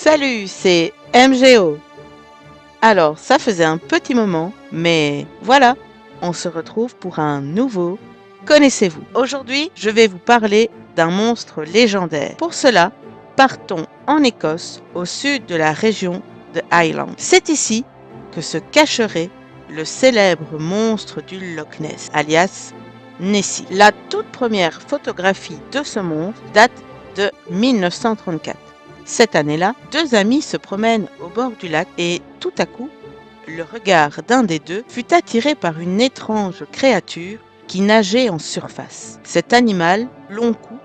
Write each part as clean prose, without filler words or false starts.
Salut, c'est MGO. Alors, ça faisait un petit moment, mais voilà, on se retrouve pour un nouveau Connaissez-vous. Aujourd'hui, je vais vous parler d'un monstre légendaire. Pour cela, partons en Écosse, au sud de la région de Highland. C'est ici que se cacherait le célèbre monstre du Loch Ness, alias Nessie. La toute première photographie de ce monstre date de 1934. Cette année-là, deux amis se promènent au bord du lac et tout à coup, le regard d'un des deux fut attiré par une étrange créature qui nageait en surface. Cet animal, long cou,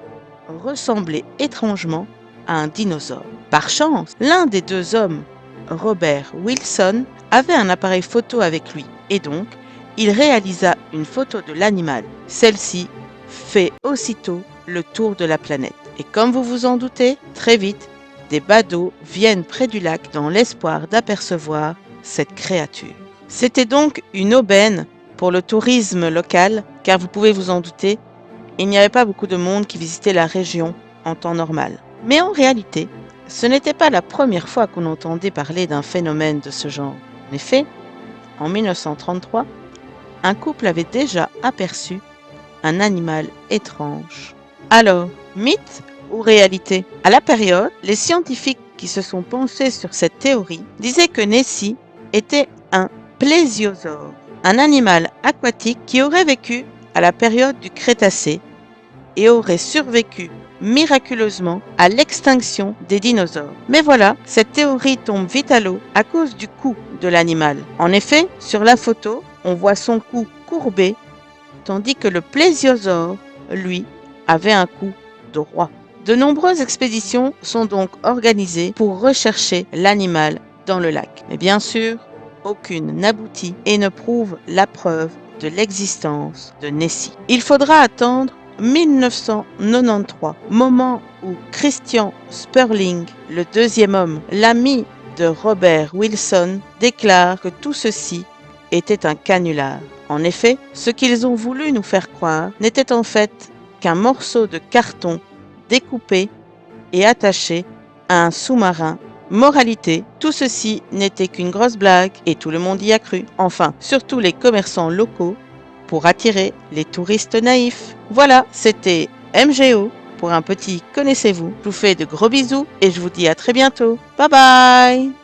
ressemblait étrangement à un dinosaure. Par chance, l'un des deux hommes, Robert Wilson, avait un appareil photo avec lui et donc il réalisa une photo de l'animal. Celle-ci fait aussitôt le tour de la planète. Et comme vous vous en doutez, très vite, des badauds viennent près du lac dans l'espoir d'apercevoir cette créature. C'était donc une aubaine pour le tourisme local, car vous pouvez vous en douter, il n'y avait pas beaucoup de monde qui visitait la région en temps normal. Mais en réalité, ce n'était pas la première fois qu'on entendait parler d'un phénomène de ce genre. En effet, en 1933, un couple avait déjà aperçu un animal étrange. Alors, mythe ou réalité? À la période, les scientifiques qui se sont penchés sur cette théorie disaient que Nessie était un plésiosaure, un animal aquatique qui aurait vécu à la période du Crétacé et aurait survécu miraculeusement à l'extinction des dinosaures. Mais voilà, cette théorie tombe vite à l'eau à cause du cou de l'animal. En effet, sur la photo, on voit son cou courbé, tandis que le plésiosaure, lui, avait un cou droit. De nombreuses expéditions sont donc organisées pour rechercher l'animal dans le lac. Mais bien sûr, aucune n'aboutit et ne prouve la preuve de l'existence de Nessie. Il faudra attendre 1993, moment où Christian Sperling, le deuxième homme, l'ami de Robert Wilson, déclare que tout ceci était un canular. En effet, ce qu'ils ont voulu nous faire croire n'était en fait qu'un morceau de carton découpé et attaché à un sous-marin. Moralité, tout ceci n'était qu'une grosse blague et tout le monde y a cru. Enfin, surtout les commerçants locaux pour attirer les touristes naïfs. Voilà, c'était MGO pour un petit Connaissez-vous. Je vous fais de gros bisous et je vous dis à très bientôt. Bye bye!